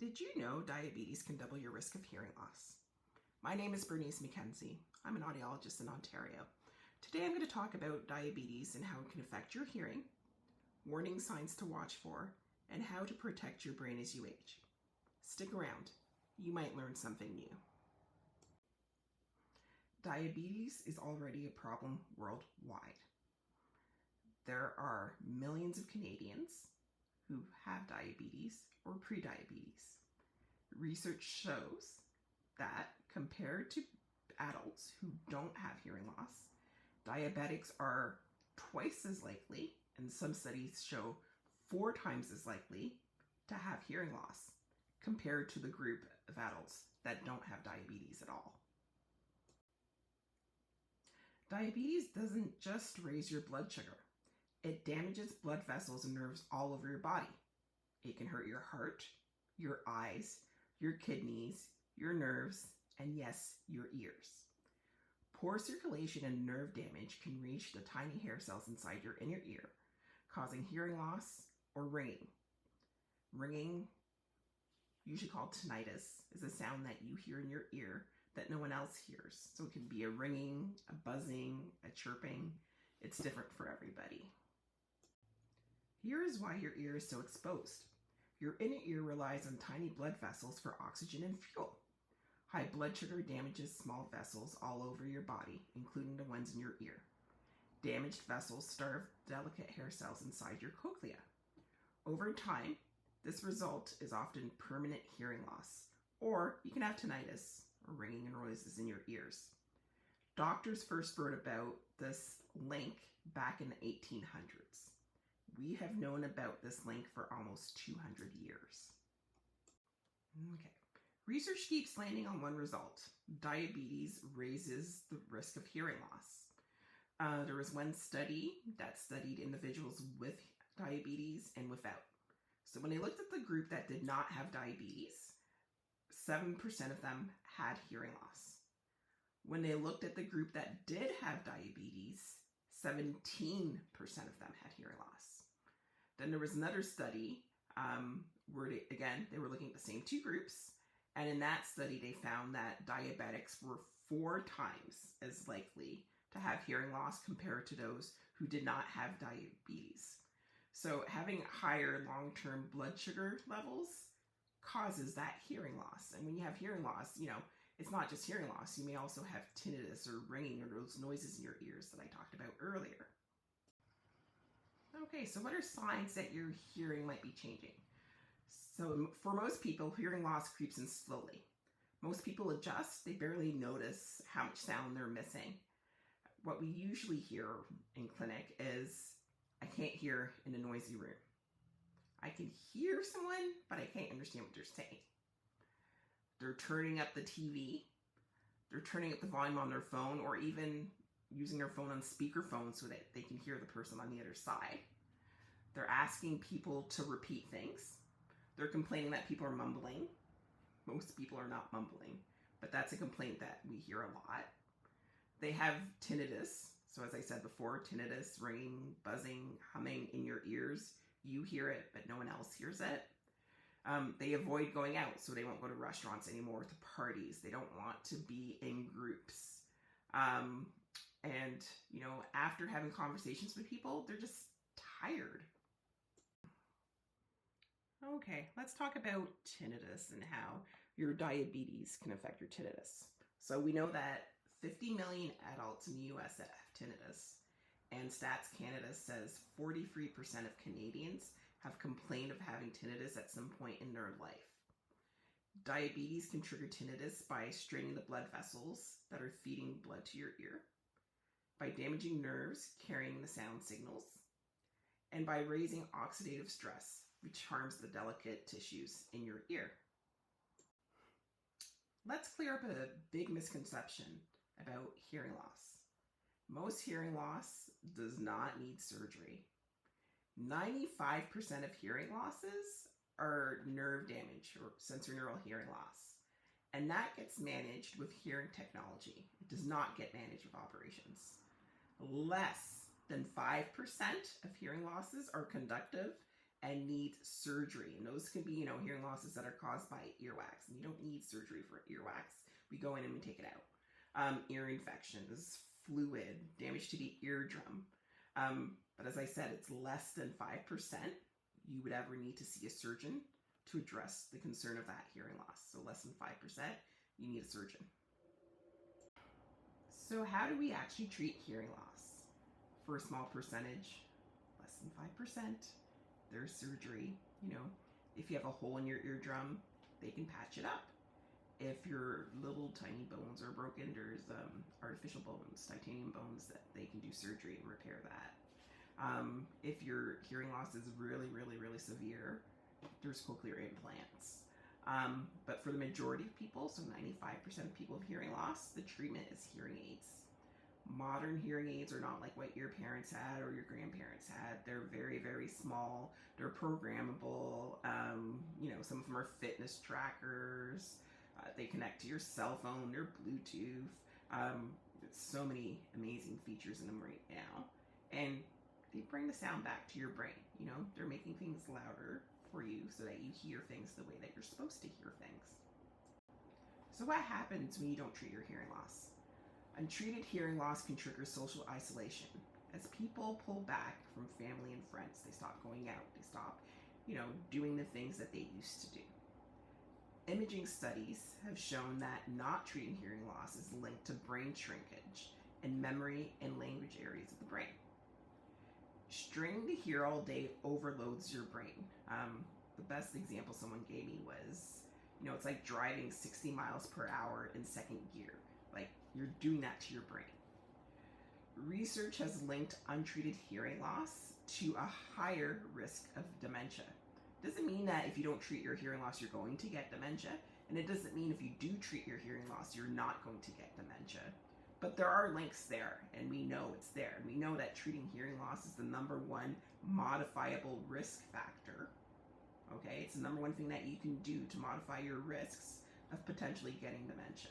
Did you know diabetes can double your risk of hearing loss? My name is Bernice McKenzie. I'm an audiologist in Ontario. Today I'm going to talk about diabetes and how it can affect your hearing, warning signs to watch for, and how to protect your brain as you age. Stick around. You might learn something new. Diabetes is already a problem worldwide. There are millions of Canadians who have diabetes or prediabetes. Research shows that compared to adults who don't have hearing loss, diabetics are twice as likely, and some studies show 4 times as likely to have hearing loss compared to the group of adults that don't have diabetes at all. Diabetes doesn't just raise your blood sugar. It damages blood vessels and nerves all over your body. It can hurt your heart, your eyes, your kidneys, your nerves, and yes, your ears. Poor circulation and nerve damage can reach the tiny hair cells inside your inner ear, causing hearing loss or ringing. Ringing, usually called tinnitus, is a sound that you hear in your ear that no one else hears. So it can be a ringing, a buzzing, a chirping. It's different for everybody. Here is why your ear is so exposed. Your inner ear relies on tiny blood vessels for oxygen and fuel. High blood sugar damages small vessels all over your body, including the ones in your ear. Damaged vessels starve delicate hair cells inside your cochlea. Over time, this result is often permanent hearing loss, or you can have tinnitus, or ringing and noises in your ears. Doctors first wrote about this link back in the 1800s. We have known about this link for almost 200 years. Okay. Research keeps landing on one result. Diabetes raises the risk of hearing loss. There was one study that studied individuals with diabetes and without. So when they looked at the group that did not have diabetes, 7% of them had hearing loss. When they looked at the group that did have diabetes, 17% of them had hearing loss. Then there was another study where they were looking at the same 2 groups, and in that study they found that diabetics were 4 times as likely to have hearing loss compared to those who did not have diabetes. So having higher long-term blood sugar levels causes that hearing loss. And when you have hearing loss, it's not just hearing loss. You may also have tinnitus or ringing or those noises in your ears that I talked about earlier. Okay, so what are signs that your hearing might be changing? So for most people, hearing loss creeps in slowly. Most people adjust. They barely notice how much sound they're missing. What we usually hear in clinic is, I can't hear in a noisy room. I can hear someone, but I can't understand what they're saying. They're turning up the TV. They're turning up the volume on their phone, or even using their phone on speakerphone so that they can hear the person on the other side. They're asking people to repeat things. They're complaining that people are mumbling. Most people are not mumbling, but that's a complaint that we hear a lot. They have tinnitus. So as I said before, tinnitus, ringing, buzzing, humming in your ears. You hear it, but no one else hears it. They avoid going out, so they won't go to restaurants anymore, to parties. They don't want to be in groups. And after having conversations with people, they're just tired. Okay, let's talk about tinnitus and how your diabetes can affect your tinnitus. So we know that 50 million adults in the US that have tinnitus, and Stats Canada says 43% of Canadians have complained of having tinnitus at some point in their life. Diabetes can trigger tinnitus by straining the blood vessels that are feeding blood to your ear, by damaging nerves carrying the sound signals, and by raising oxidative stress, which harms the delicate tissues in your ear. Let's clear up a big misconception about hearing loss. Most hearing loss does not need surgery. 95% of hearing losses are nerve damage or sensorineural hearing loss. And that gets managed with hearing technology. It does not get managed with operations. Less than 5% of hearing losses are conductive and need surgery. And those could be, hearing losses that are caused by earwax. And you don't need surgery for earwax. We go in and we take it out. Ear infections, fluid, damage to the eardrum. But as I said, it's less than 5% you would ever need to see a surgeon to address the concern of that hearing loss. So less than 5%, you need a surgeon. So how do we actually treat hearing loss? For a small percentage, less than 5%, there's surgery. If you have a hole in your eardrum, they can patch it up. If your little tiny bones are broken, there's artificial bones, titanium bones, that they can do surgery and repair that. If your hearing loss is really, really, really severe, there's cochlear implants. But for the majority of people, so 95% of people with hearing loss, the treatment is hearing aids. Modern hearing aids are not like what your parents had or your grandparents had. They're very, very small. They're programmable. Some of them are fitness trackers. They connect to your cell phone. They're Bluetooth. So many amazing features in them right now. And they bring the sound back to your brain. They're making things louder for you so that you hear things the way that you're supposed to hear things. So what happens when you don't treat your hearing loss? Untreated hearing loss can trigger social isolation. As people pull back from family and friends, they stop going out, they stop, doing the things that they used to do. Imaging studies have shown that not treating hearing loss is linked to brain shrinkage in memory and language areas of the brain. Straining to hear all day overloads your brain. The best example someone gave me was, it's like driving 60 miles per hour in second gear. Like, you're doing that to your brain. Research has linked untreated hearing loss to a higher risk of dementia. Doesn't mean that if you don't treat your hearing loss, you're going to get dementia. And it doesn't mean if you do treat your hearing loss, you're not going to get dementia. But there are links there, and we know it's there. And we know that treating hearing loss is the -- modifiable risk factor. Okay, it's the #1 thing that you can do to modify your risks of potentially getting dementia.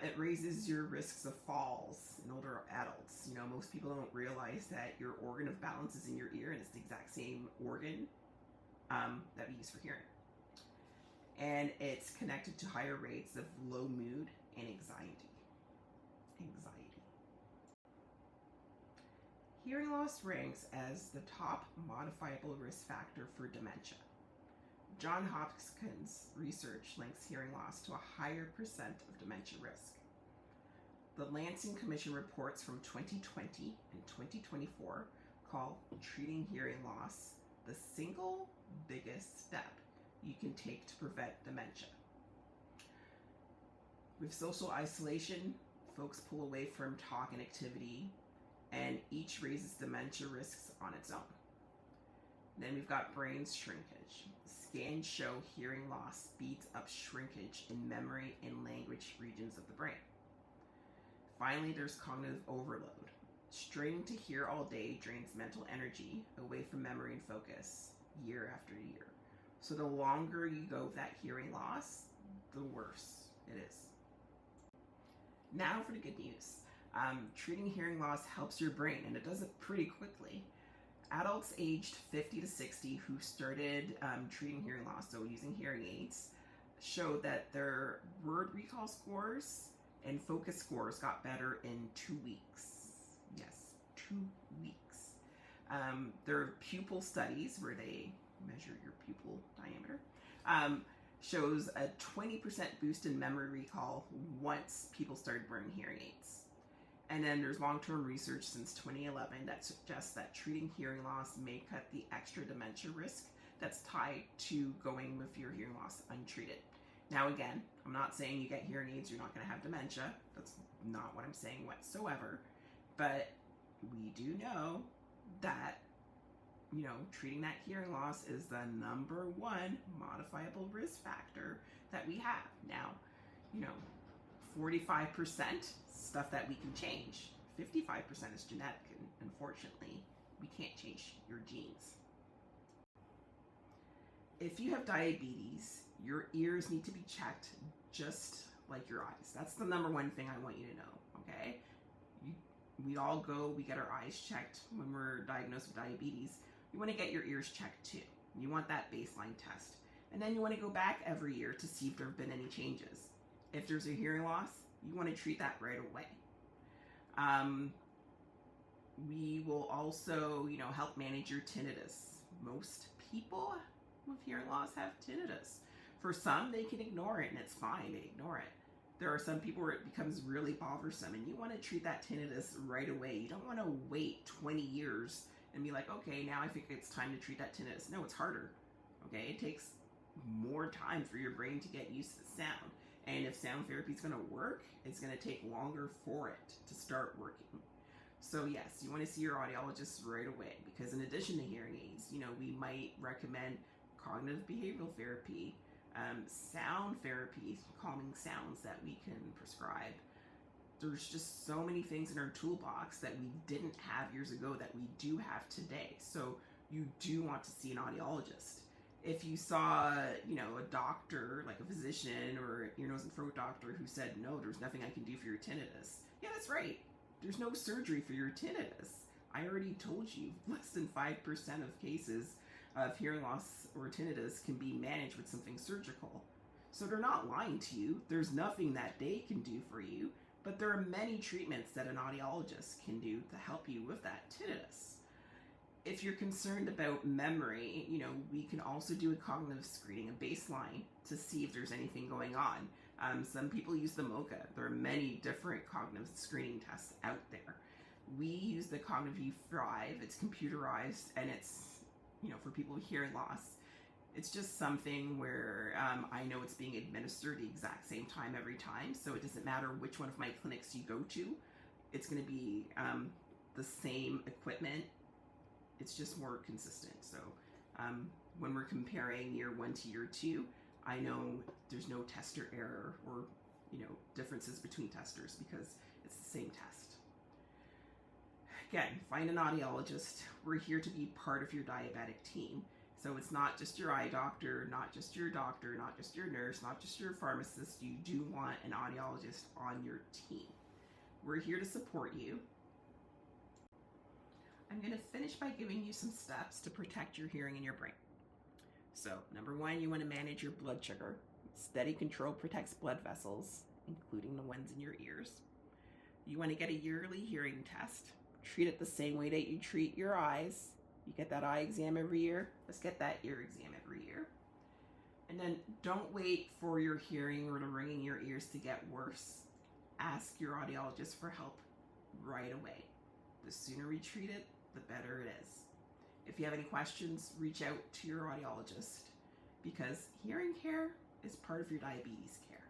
It raises your risks of falls in older adults. Most people don't realize that your organ of balance is in your ear, and it's the exact same organ that we use for hearing. And it's connected to higher rates of low mood and anxiety. Hearing loss ranks as the top modifiable risk factor for dementia. Johns Hopkins research links hearing loss to a higher percent of dementia risk. The Lansing Commission reports from 2020 and 2024 call treating hearing loss the single biggest step you can take to prevent dementia. With social isolation, folks pull away from talk and activity, and each raises dementia risks on its own. Then we've got brain shrinkage. Scans show hearing loss speeds up shrinkage in memory and language regions of the brain. Finally, there's cognitive overload. Straining to hear all day drains mental energy away from memory and focus year after year. So the longer you go with that hearing loss, the worse it is. Now for the good news. Treating hearing loss helps your brain, and it does it pretty quickly. Adults aged 50 to 60 who started treating hearing loss, so using hearing aids, showed that their word recall scores and focus scores got better in 2 weeks. Yes, 2 weeks. There are pupil studies where they measure your pupil diameter. Shows a 20% boost in memory recall once people started wearing hearing aids. And then there's long-term research since 2011 that suggests that treating hearing loss may cut the extra dementia risk that's tied to going with your hearing loss untreated. Now again, I'm not saying you get hearing aids, you're not going to have dementia. That's not what I'm saying whatsoever. But we do know that, treating that hearing loss is the #1 modifiable risk factor that we have. Now, 45% stuff that we can change. 55% is genetic, and unfortunately, we can't change your genes. If you have diabetes, your ears need to be checked just like your eyes. That's the #1 thing I want you to know, okay? We all go, we get our eyes checked when we're diagnosed with diabetes. you want to get your ears checked too. You want that baseline test. And then you want to go back every year to see if there have been any changes. If there's a hearing loss, you want to treat that right away. We will also, help manage your tinnitus. Most people with hearing loss have tinnitus. For some, they can ignore it and it's fine, they ignore it. There are some people where it becomes really bothersome and you want to treat that tinnitus right away. You don't want to wait 20 years and be like, okay, now I think it's time to treat that tinnitus. No, it's harder. Okay, it takes more time for your brain to get used to the sound. And if sound therapy is going to work, it's going to take longer for it to start working. So yes, you want to see your audiologist right away, because in addition to hearing aids, we might recommend cognitive behavioral therapy, sound therapy, calming sounds that we can prescribe. There's just so many things in our toolbox that we didn't have years ago that we do have today. So you do want to see an audiologist. If you saw, a doctor, like a physician or ear, nose, and throat doctor who said, no, there's nothing I can do for your tinnitus. Yeah, that's right. There's no surgery for your tinnitus. I already told you, less than 5% of cases of hearing loss or tinnitus can be managed with something surgical. So they're not lying to you. There's nothing that they can do for you, but there are many treatments that an audiologist can do to help you with that tinnitus. If you're concerned about memory, we can also do a cognitive screening, a baseline, to see if there's anything going on. Some people use the MOCA. There are many different cognitive screening tests out there. We use the Cognitive 5. It's computerized, and it's, for people with hearing loss. It's just something where I know it's being administered the exact same time every time, so it doesn't matter which one of my clinics you go to. It's going to be the same equipment. It's just more consistent. So when we're comparing year 1 to year 2, I know there's no tester error or differences between testers because it's the same test. Again, find an audiologist. We're here to be part of your diabetic team. So it's not just your eye doctor, not just your doctor, not just your nurse, not just your pharmacist. You do want an audiologist on your team. We're here to support you. I'm going to finish by giving you some steps to protect your hearing and your brain. So, number 1, you want to manage your blood sugar. Steady control protects blood vessels, including the ones in your ears. You want to get a yearly hearing test. Treat it the same way that you treat your eyes. You get that eye exam every year. Let's get that ear exam every year. And then don't wait for your hearing or the ringing in your ears to get worse. Ask your audiologist for help right away. The sooner we treat it, the better it is. If you have any questions, reach out to your audiologist, because hearing care is part of your diabetes care.